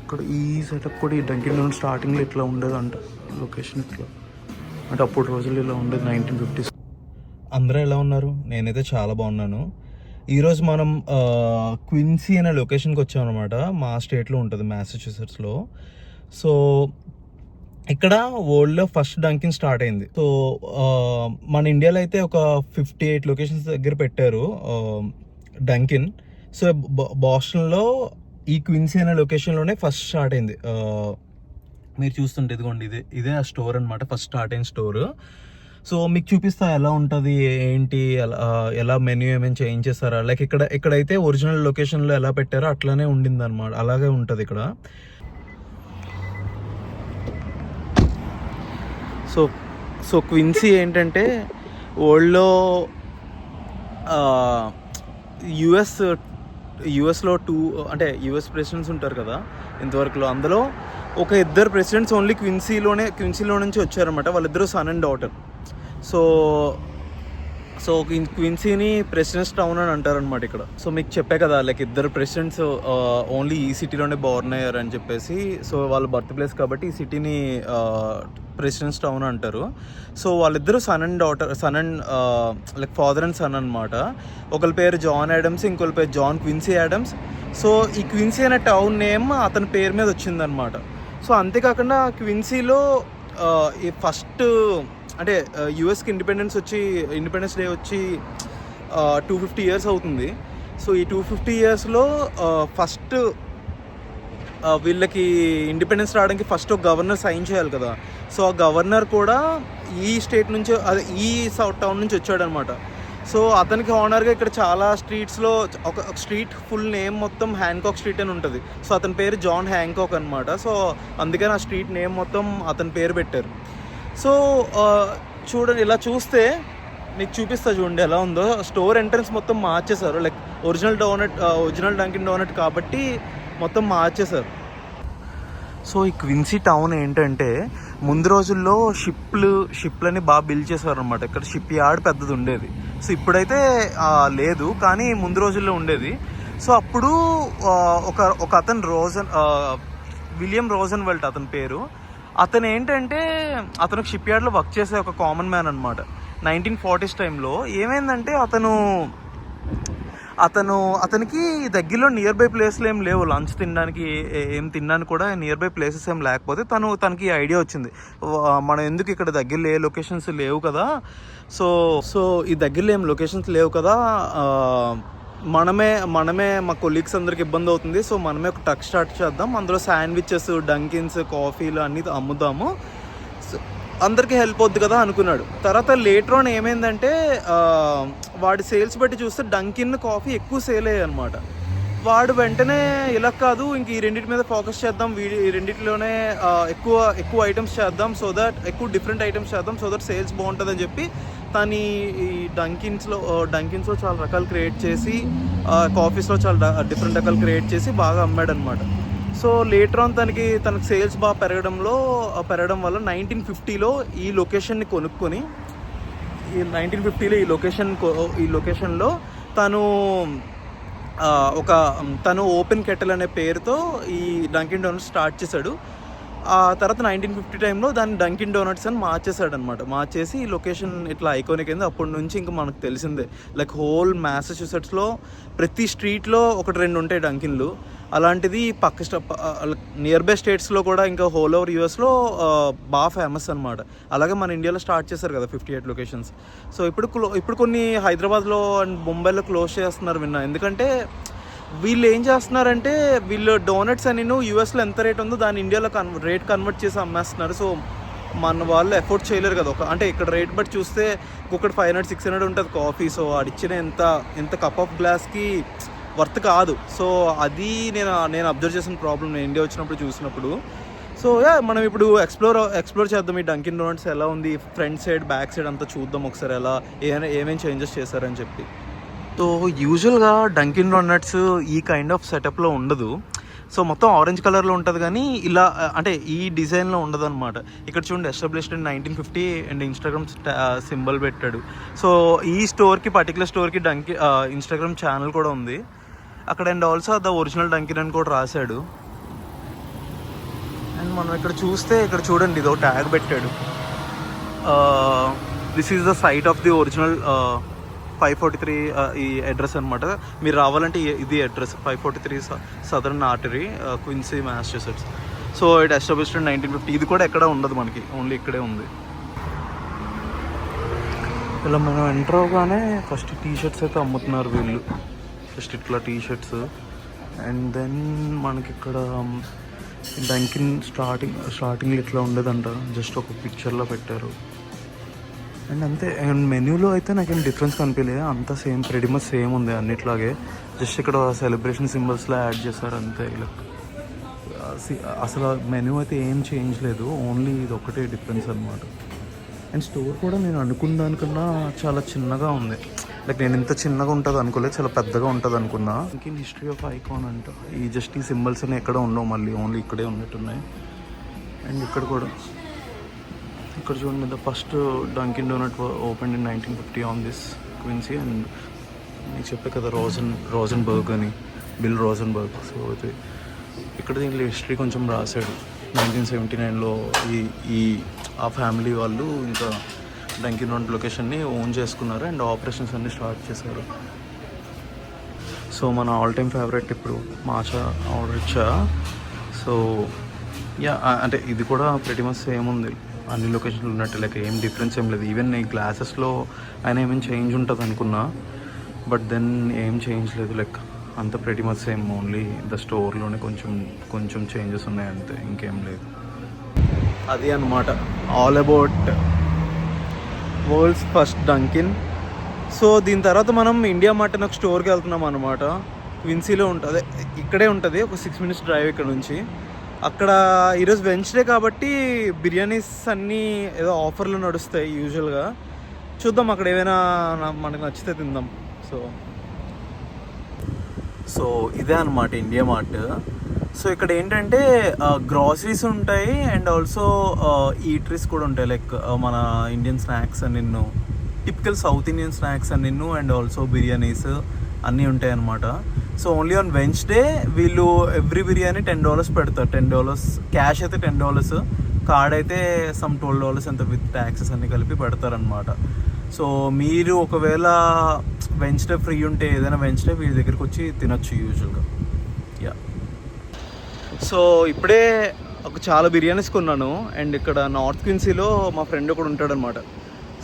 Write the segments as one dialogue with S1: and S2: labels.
S1: ఇక్కడ ఈ సెటప్ కూడా ఈ డంకిన్ డోనట్ స్టార్టింగ్లో ఇట్లా ఉండదు అంట, లొకేషన్ ఇట్లా అంటే అప్పుడు రోజులు ఇలా ఉండేది 1950s.
S2: అందరూ ఎలా ఉన్నారు? నేనైతే చాలా బాగున్నాను. ఈరోజు మనం క్విన్సీ అనే లొకేషన్కి వచ్చామన్నమాట. మా స్టేట్లో ఉంటుంది, మ్యాసచ్యూసెట్స్లో. సో ఇక్కడ వరల్డ్లో ఫస్ట్ డంకిన్ స్టార్ట్ అయింది. సో మన ఇండియాలో అయితే ఒక 58 లొకేషన్స్ దగ్గర పెట్టారు డంకిన్. సో బాస్టన్లో ఈ క్విన్సీ అనే లొకేషన్లోనే ఫస్ట్ స్టార్ట్ అయింది. మీరు చూస్తుంటే ఇదిగోండి, ఇదే ఆ స్టోర్ అనమాట, ఫస్ట్ స్టార్ట్ అయిన స్టోర్. సో మీకు చూపిస్తా ఎలా ఉంటుంది ఏంటి, ఎలా మెన్యూ ఏమైనా చేంజ్ చేస్తారా, లైక్ ఇక్కడైతే ఒరిజినల్ లొకేషన్లో ఎలా పెట్టారో అట్లానే ఉండింది అనమాట, అలాగే ఉంటుంది ఇక్కడ.
S1: సో క్విన్సీ ఏంటంటే వరల్డ్లో యుఎస్లో అంటే యుఎస్ ప్రెసిడెంట్స్ ఉంటారు కదా ఇంతవరకులో, అందులో ఒక ఇద్దరు ప్రెసిడెంట్స్ ఓన్లీ క్విన్సీలో నుంచి వచ్చారన్నమాట. వాళ్ళిద్దరూ సన్ అండ్ డాటర్. సో క్విన్సీని ప్రెసిడెంట్స్ టౌన్ అని అంటారనమాట ఇక్కడ. సో మీకు చెప్పే కదా, లైక్ ఇద్దరు ప్రెసిడెంట్స్ ఓన్లీ ఈ సిటీలోనే బోర్న్ అయ్యారు అని చెప్పేసి. సో వాళ్ళ బర్త్ ప్లేస్ కాబట్టి ఈ సిటీని ప్రెసిడెంట్స్ టౌన్ అంటారు. సో వాళ్ళిద్దరూ son and like father and son అనమాట. ఒకరి పేరు జాన్ యాడమ్స్, ఇంకొకరి పేరు జాన్ క్విన్సీ యాడమ్స్. సో ఈ క్విన్సీ అనే టౌన్ నేమ్ అతని పేరు మీద వచ్చిందనమాట. సో అంతేకాకుండా క్విన్సీలో ఈ ఫస్ట్ అంటే యుఎస్కి ఇండిపెండెన్స్ డే వచ్చి 250 years అవుతుంది. సో ఈ 250 yearsలో ఫస్ట్ వీళ్ళకి ఇండిపెండెన్స్ రావడానికి ఫస్ట్ ఒక గవర్నర్ సైన్ చేయాలి కదా. సో ఆ గవర్నర్ కూడా ఈ స్టేట్ నుంచి, అదే ఈ టౌన్ నుంచి వచ్చాడనమాట. సో అతనికి ఆనర్గా ఇక్కడ చాలా స్ట్రీట్స్లో ఒక స్ట్రీట్ ఫుల్ నేమ్ మొత్తం హ్యాంకాక్ స్ట్రీట్ అని ఉంటుంది. సో అతని పేరు జాన్ హ్యాంకాక్ అనమాట. సో అందుకని ఆ స్ట్రీట్ నేమ్ మొత్తం అతని పేరు పెట్టారు. సో చూడండి, ఇలా చూస్తే మీకు చూపిస్తా చూడండి ఎలా ఉందో. స్టోర్ ఎంట్రన్స్ మొత్తం మార్చేశారు, లైక్ ఒరిజినల్ డంకిన్ డోనట్ కాబట్టి మొత్తం మార్చేశారు. సో ఈ క్విన్సీ టౌన్ ఏంటంటే ముందు రోజుల్లో షిప్లని బాగా బిల్డ్ చేశారు అనమాట. ఇక్కడ షిప్ యార్డ్ పెద్దది ఉండేది. సో ఇప్పుడైతే లేదు, కానీ ముందు రోజుల్లో ఉండేది. సో అప్పుడు ఒక అతను విలియం రోజన్వెల్ట్ అతని పేరు. అతను ఏంటంటే అతనికి షిప్ యార్డ్లో వర్క్ చేసే ఒక కామన్ మ్యాన్ అనమాట. 1940s టైంలో ఏమైందంటే అతనికి దగ్గరలో నియర్ బై ప్లేస్లు ఏం లేవు, లంచ్ తినడానికి తినడానికి కూడా నియర్ బై ప్లేసెస్ ఏం లేకపోతే తనకి ఐడియా వచ్చింది, మనం ఎందుకు ఇక్కడ దగ్గరలో ఏ లొకేషన్స్ లేవు కదా. సో ఈ దగ్గరలో ఏం లొకేషన్స్ లేవు కదా, మనమే మా కొలీగ్స్ అందరికి ఇబ్బంది అవుతుంది. సో మనమే ఒక ట్రక్ స్టార్ట్ చేద్దాం, అందులో శాండ్విచెస్, డంకిన్స్, కాఫీలు అన్నీ అమ్ముదాము, అందరికీ హెల్ప్ అవుద్ది కదా అనుకున్నాడు. తర్వాత లేటర్ ఆన్ ఏమైందంటే వాడి సేల్స్ బట్టి చూస్తే డంకిన్ కాఫీ ఎక్కువ సేల్ అయ్యాయి అనమాట. వాడు వెంటనే ఇలా కాదు, ఇంక ఈ రెండింటి మీద ఫోకస్ చేద్దాం, ఈ రెండింటిలోనే ఎక్కువ ఐటమ్స్ చేద్దాం, సో దట్ ఎక్కువ డిఫరెంట్ ఐటమ్స్ చేద్దాం, సో దట్ సేల్స్ బాగుంటుంది అని చెప్పి తను ఈ డంకిన్స్లో చాలా రకాలు క్రియేట్ చేసి, కాఫీస్లో చాలా డిఫరెంట్ రకాలు క్రియేట్ చేసి బాగా అమ్మాడనమాట. సో లేటర్ ఆన్ తనకి సేల్స్ బాగా పెరగడం వల్ల 1950లో ఈ లొకేషన్ని కొనుక్కొని, ఈ 1950లో ఈ లొకేషన్లో తను ఓపెన్ కెటిల్ అనే పేరుతో ఈ డంకిన్ డోనట్స్ స్టార్ట్ చేశాడు. ఆ తర్వాత 1950 టైంలో దాన్ని డంకిన్ డోనట్స్ అని మార్చేసి ఈ లొకేషన్ ఇట్లా ఐకానిక్ అయింది. అప్పటి నుంచి ఇంకా మనకు తెలిసిందే, లైక్ హోల్ మ్యాసచ్యూసెట్స్లో ప్రతి స్ట్రీట్లో 1-2 ఉంటాయి డంకిన్లు. అలాంటిది నియర్ బై స్టేట్స్లో కూడా, ఇంకా హోల్ ఓవర్ యూఎస్లో బాగా ఫేమస్ అనమాట. అలాగే మన ఇండియాలో స్టార్ట్ చేశారు కదా 58 లొకేషన్స్. సో ఇప్పుడు కొన్ని హైదరాబాద్లో అండ్ ముంబైలో క్లోజ్ చేస్తున్నారు విన్నా. ఎందుకంటే వీళ్ళు ఏం చేస్తున్నారంటే, వీళ్ళు డోనట్స్ అని యూఎస్లో ఎంత రేట్ ఉందో దాన్ని ఇండియాలో రేట్ కన్వర్ట్ చేసి అమ్మేస్తున్నారు. సో మన వాళ్ళు ఎఫోర్డ్ చేయలేరు కదా. అంటే ఇక్కడ రేట్ బట్టి చూస్తే ఒకటి 500-600 ఉంటుంది కాఫీ. సో అడిచ్చిన ఎంత కప్ ఆఫ్ గ్లాస్కి వర్త్ కాదు. సో అది నేను అబ్జర్వ్ చేసిన ప్రాబ్లం నేను ఇండియా వచ్చినప్పుడు చూసినప్పుడు. సో మనం ఇప్పుడు ఎక్స్ప్లోర్ చేద్దాం ఈ డంకిన్ డోనట్స్ ఎలా ఉంది, ఫ్రంట్ సైడ్ బ్యాక్ సైడ్ అంతా చూద్దాం ఒకసారి, ఎలా ఏమేమి చేంజెస్ చేశారని చెప్పి. సో యూజువల్గా డంకిన్ డోనట్స్ ఈ కైండ్ ఆఫ్ సెటప్లో ఉండదు. సో మొత్తం ఆరెంజ్ కలర్లో ఉంటుంది, కానీ ఇలా అంటే ఈ డిజైన్లో ఉండదు అనమాట. ఇక్కడ చూడండి, established in 1950 and Instagram symbol పెట్టాడు. సో ఈ పర్టికులర్ స్టోర్కి ఇన్స్టాగ్రామ్ ఛానల్ కూడా ఉంది అక్కడ. And also the original Dunkin అని కూడా రాశాడు. అండ్ మనం ఇక్కడ చూస్తే ఇక్కడ చూడండి ఇదో ట్యాగ్ పెట్టాడు, this is the site of the original 543 ఈ అడ్రస్ అనమాట. మీరు రావాలంటే ఇది address 543 Southern Artery, Quincy, Massachusetts. So it established in 1950. ఇది కూడా ఎక్కడ ఉండదు మనకి, ఓన్లీ ఇక్కడే ఉంది. ఇలా మనం ఎంటర్ అవగానే ఫస్ట్ టీ షర్ట్స్ అయితే అమ్ముతున్నారు వీళ్ళు, జస్ట్ ఇట్లా టీ షర్ట్స్. అండ్ దెన్ మనకి ఇక్కడ డంకిన్ స్టార్టింగ్లో ఇట్లా ఉండేదంట, జస్ట్ ఒక పిక్చర్లో పెట్టారు. అండ్ అంతే. అండ్ మెన్యూలో అయితే నాకేం డిఫరెన్స్ కనిపించలేదు, అంతా సేమ్, ప్రెటీ మచ్ సేమ్ ఉంది అన్నిట్లాగే. జస్ట్ ఇక్కడ సెలబ్రేషన్ సింబల్స్లో యాడ్ చేశారు అంతే. ఇలా అసలు మెన్యూ అయితే ఏం చేంజ్ లేదు, ఓన్లీ ఇది ఒకటే డిఫరెన్స్ అనమాట. అండ్ స్టోర్ కూడా నేను అనుకున్న దానికన్నా చాలా చిన్నగా ఉంది. లైక్ నేను ఇంత చిన్నగా ఉంటుంది అనుకోలేదు, చాలా పెద్దగా ఉంటుంది అనుకున్నా. ఇంకేం హిస్టరీ ఆఫ్ ఐకాన్ అంట, ఈ జస్ట్ ఈ సింబల్స్ అని ఎక్కడ ఉండవు, మళ్ళీ ఓన్లీ ఇక్కడే ఉన్నట్టున్నాయి. అండ్ ఇక్కడ కూడా ఇక్కడ చూడండి, the first Dunkin Donut open in 1950 on this Quincy. And మీకు చెప్పే కదా రోజన్బర్గ్ అని, బిల్ రోజన్బర్గ్. సో ఇది ఇక్కడ దీంట్లో హిస్టరీ కొంచెం రాశాడు. 1979లో ఈ ఆ ఫ్యామిలీ వాళ్ళు ఇంకా డంకిన్ డోనట్ లొకేషన్ని ఓన్ చేసుకున్నారు అండ్ ఆపరేషన్స్ అన్నీ స్టార్ట్ చేశారు. సో మన ఆల్ టైమ్ ఫేవరెట్ ఇప్పుడు మాచా ఆర్డర్ ఇచ్చా. సో యా, అంటే ఇది కూడా ప్రెటీ మచ్ సేమ్ ఉంది అన్ని లొకేషన్లు ఉన్నట్టు, లైక్ ఏం డిఫరెన్స్ ఏం లేదు. ఈవెన్ ఈ గ్లాసెస్లో అయినా ఏమైనా చేంజ్ ఉంటుంది అనుకున్నా, బట్ దెన్ ఏం చేంజ్ లేదు, లైక్ అంత pretty much same, only the స్టోర్లోనే కొంచెం చేంజెస్ ఉన్నాయి అంతే, ఇంకేం లేదు. అది అన్నమాట all about world's first Dunkin. So దీని తర్వాత మనం ఇండియా మార్ట్ అని ఒక స్టోర్కి వెళ్తున్నాం అనమాట. క్విన్సీలో ఉంటుంది, ఇక్కడే ఉంటుంది, ఒక 6 minutes డ్రైవ్ ఇక్కడ నుంచి. అక్కడ ఈరోజు వెన్స్డే కాబట్టి బిర్యానీస్ అన్నీ ఏదో ఆఫర్లు నడుస్తాయి యూజువల్గా. చూద్దాం అక్కడ ఏమైనా మనకు నచ్చితే తిందాం. సో ఇదే అనమాట ఇండియా మార్ట్. సో ఇక్కడ ఏంటంటే గ్రాసరీస్ ఉంటాయి అండ్ ఆల్సో ఈటరీస్ కూడా ఉంటాయి, లైక్ మన ఇండియన్ స్నాక్స్ అని నిన్ను, టిపికల్ సౌత్ ఇండియన్ స్నాక్స్ అని నిన్ను, అండ్ ఆల్సో బిర్యానీస్ అన్నీ ఉంటాయి అన్నమాట. సో ఓన్లీ ఆన్ వెన్స్డే వీళ్ళు ఎవ్రీ బిర్యానీ $10 పెడతారు. $10 క్యాష్ అయితే $10, కార్డ్ అయితే సమ్ $12 ఎంత విత్ ట్యాక్సెస్ అన్నీ కలిపి పెడతారనమాట. సో మీరు ఒకవేళ వెన్స్డే ఫ్రీ ఉంటే ఏదైనా వెన్స్డే వీళ్ళ దగ్గరికి వచ్చి తినొచ్చు యూజువల్గా. యా, సో ఇప్పుడే చాలా బిర్యానీస్ కొన్నాను. అండ్ ఇక్కడ నార్త్ క్విన్సీలో మా ఫ్రెండ్ ఒకడు ఉంటాడనమాట.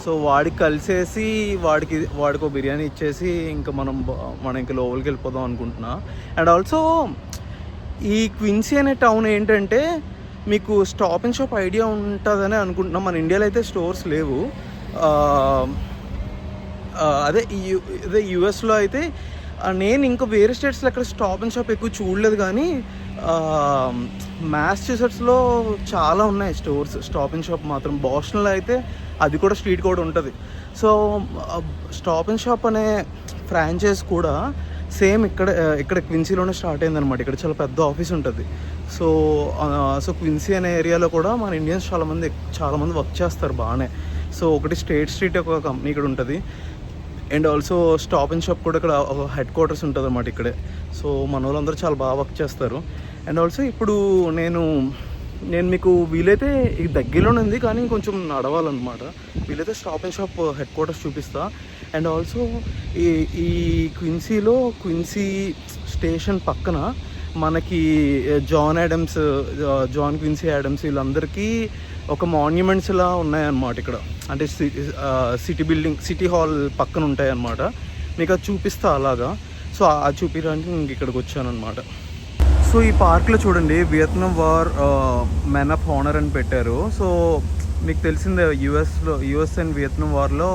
S1: సో వాడికి కలిసేసి వాడికి ఒక బిర్యానీ ఇచ్చేసి ఇంకా మనం ఇంకా లోపలికి వెళ్ళిపోదాం అనుకుంటున్నా. అండ్ ఆల్సో ఈ క్విన్సీ అనే టౌన్ ఏంటంటే మీకు స్టాప్ అండ్ షాప్ ఐడియా ఉంటుందని అనుకుంటున్నాం. మన ఇండియాలో అయితే స్టోర్స్ లేవు. అదే యూఎస్లో అయితే నేను ఇంకా వేరే స్టేట్స్లో ఎక్కడ స్టాప్ అండ్ షాప్ ఎక్కువ చూడలేదు, కానీ మ్యాసచ్యూసెట్స్లో చాలా ఉన్నాయి స్టోర్స్ స్టాప్ అండ్ షాప్ మాత్రం. బోస్టన్లో అయితే అది కూడా స్ట్రీట్ కూడా ఉంటుంది. సో స్టాప్ అండ్ షాప్ అనే ఫ్రాంచైజ్ కూడా సేమ్ ఇక్కడ క్విన్సీలోనే స్టార్ట్ అయిందనమాట. ఇక్కడ చాలా పెద్ద ఆఫీస్ ఉంటుంది. సో క్విన్సీ అనే ఏరియాలో కూడా మన ఇండియన్స్ చాలామంది వర్క్ చేస్తారు బాగానే. సో ఒకటి స్ట్రీట్ ఒక కంపెనీ ఇక్కడ ఉంటుంది. And also stop and shop కూడా ఇక్కడ ఒక హెడ్ క్వార్టర్స్ ఉంటుంది అన్నమాట ఇక్కడే. సో మన వాళ్ళందరూ చాలా బాగా వర్క్ చేస్తారు. అండ్ ఆల్సో ఇప్పుడు నేను మీకు వీలైతే ఈ దగ్గరలోనే ఉంది, కానీ కొంచెం నడవాలన్నమాట. వీలైతే stop and shop head quarters చూపిస్తా. అండ్ ఆల్సో ఈ క్విన్సీలో క్విన్సీ స్టేషన్ పక్కన మనకి జాన్ క్విన్సీ యాడమ్స్ వీళ్ళందరికీ ఒక మాన్యుమెంట్స్ ఇలా ఉన్నాయన్నమాట ఇక్కడ. అంటే సిటీ హాల్ పక్కన ఉంటాయన్నమాట. మీకు అది చూపిస్తా అలాగా. సో అది చూపించడానికి ఇంక ఇక్కడికి వచ్చానమాట. సో ఈ పార్క్లో చూడండి Vietnam war men of honour అని పెట్టారు. సో మీకు తెలిసిందే యుఎస్ అండ్ వియత్నాం వార్లో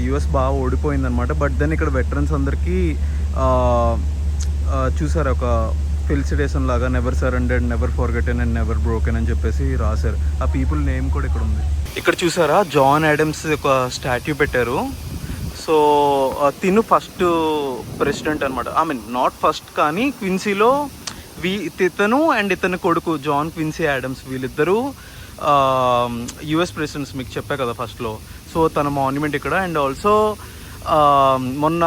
S1: యుఎస్ బాగా ఓడిపోయిందనమాట. బట్ దెన్ ఇక్కడ వెటరన్స్ అందరికీ చూసారు ఒక ఫెలిసిటేషన్ లాగా, never surrendered, never forgotten and never broken అని చెప్పేసి రాశారు. ఆ పీపుల్ నేమ్ కూడా ఇక్కడ ఉంది. ఇక్కడ చూసారా జాన్ యాడమ్స్ ఒక స్టాట్యూ పెట్టారు. సో తిను ఫస్ట్ ప్రెసిడెంట్ అనమాట. ఐ మీన్ నాట్ ఫస్ట్, కానీ క్విన్సీలో ఇతను అండ్ ఇతని కొడుకు జాన్ క్విన్సీ యాడమ్స్ వీళ్ళిద్దరూ యుఎస్ ప్రెసిడెంట్స్, మీకు చెప్పా కదా ఫస్ట్లో. సో తన మాన్యుమెంట్ ఇక్కడ. అండ్ ఆల్సో మొన్న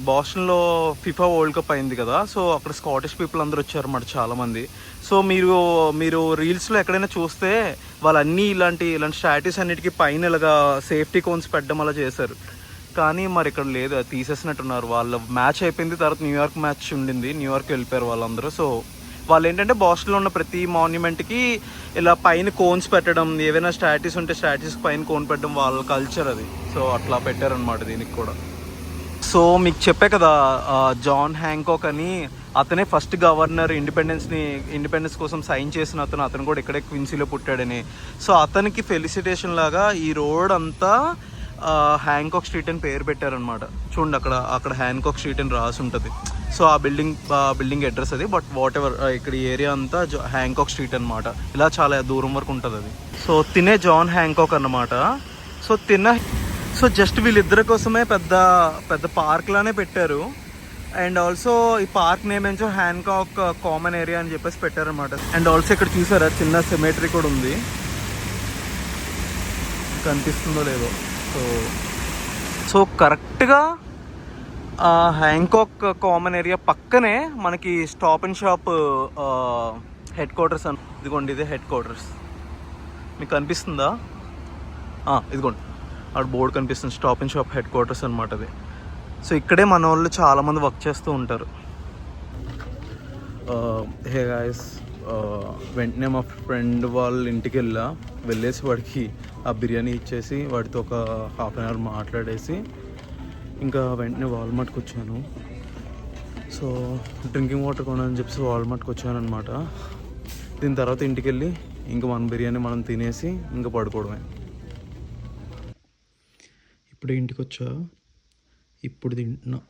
S1: బాస్టన్లో ఫిఫా వరల్డ్ కప్ అయింది కదా, సో అక్కడ స్కాటిష్ పీపుల్ అందరూ వచ్చారన్నమాట చాలామంది. సో మీరు రీల్స్లో ఎక్కడైనా చూస్తే వాళ్ళన్నీ ఇలాంటి స్టాట్యూస్ అన్నిటికీ పైన ఇలాగా సేఫ్టీ కోన్స్ పెట్టడం అలా చేశారు. కానీ మరి ఇక్కడ లేదు, అది తీసేసినట్టున్నారు. వాళ్ళ మ్యాచ్ అయిపోయింది, తర్వాత న్యూయార్క్ మ్యాచ్ ఉండింది, న్యూయార్క్ వెళ్ళిపోయారు వాళ్ళందరూ. సో వాళ్ళు ఏంటంటే బాస్టన్లో ఉన్న ప్రతి మాన్యుమెంట్కి ఇలా పైన కోన్స్ పెట్టడం, ఏవైనా స్టాట్యూస్ ఉంటే స్టాట్యూస్ పైన కోన్ పెట్టడం వాళ్ళ కల్చర్ అది. సో అట్లా పెట్టారనమాట దీనికి కూడా. సో మీకు చెప్పే కదా, జాన్ హ్యాంకాక్ అని అతనే ఫస్ట్ గవర్నర్, ఇండిపెండెన్స్ కోసం సైన్ చేసిన అతను కూడా ఇక్కడే క్విన్సీలో పుట్టాడని. సో అతనికి ఫెలిసిటేషన్ లాగా ఈ రోడ్ అంతా హ్యాంకాక్ స్ట్రీట్ అని పేరు పెట్టారనమాట. చూడండి అక్కడ హ్యాంకాక్ స్ట్రీట్ అని రాసి ఉంటుంది. సో ఆ బిల్డింగ్ అడ్రస్ అది. బట్ వాట్ ఎవర్, ఇక్కడ ఈ ఏరియా అంతా హ్యాంకాక్ స్ట్రీట్ అనమాట. ఇలా చాలా దూరం వరకు ఉంటుంది అది. సో తినే జాన్ హ్యాంకాక్ అన్నమాట. సో జస్ట్ వీళ్ళిద్దరి కోసమే పెద్ద పార్క్ లానే పెట్టారు. అండ్ ఆల్సో ఈ పార్క్ నేమ్ ఏంచో హ్యాంకాక్ కామన్ ఏరియా అని చెప్పేసి పెట్టారనమాట. అండ్ ఆల్సో ఇక్కడ చూసారా చిన్న సెమెట్రీ కూడా ఉంది, కనిపిస్తుందో లేదో. సో కరెక్ట్గా హ్యాంకాక్ కామన్ ఏరియా పక్కనే మనకి stop and shop head quarters అని. ఇదిగోండి, ఇదే హెడ్ క్వార్టర్స్. మీకు కనిపిస్తుందా? ఇదిగోండి అక్కడ బోర్డు కనిపిస్తుంది, stop and shop head quarters అనమాట అది. సో ఇక్కడే మన వాళ్ళు చాలామంది వర్క్ చేస్తూ ఉంటారు. హే గాయస్, వెంటనే మా ఫ్రెండ్ వాళ్ళ ఇంటికి వెళ్ళేసి వాడికి ఆ బిర్యానీ ఇచ్చేసి వాడితో ఒక హాఫ్ అన్ అవర్ మాట్లాడేసి ఇంకా వెంటనే వాల్మార్ట్కి వచ్చాను. సో డ్రింకింగ్ వాటర్ కొనాలని చెప్పేసి వాల్మార్ట్కి వచ్చాను అనమాట. దీని తర్వాత ఇంటికి వెళ్ళి ఇంకా మన బిర్యానీ మనం తినేసి ఇంకా పడుకోవడమే. ఇప్పుడే ఇంటికి వచ్చా, ఇప్పుడు తింటున్నా.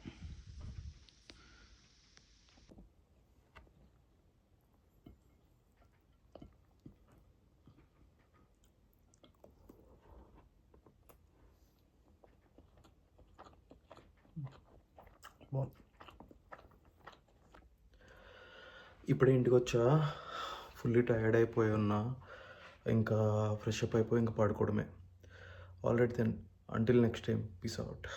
S1: ఇప్పుడే ఇంటికి వచ్చా, ఫుల్లీ టైర్డ్ అయిపోయి ఉన్నా. ఇంకా ఫ్రెష్ అప్ అయిపోయి ఇంకా పడుకోవడమే. Already then, until next time, peace out.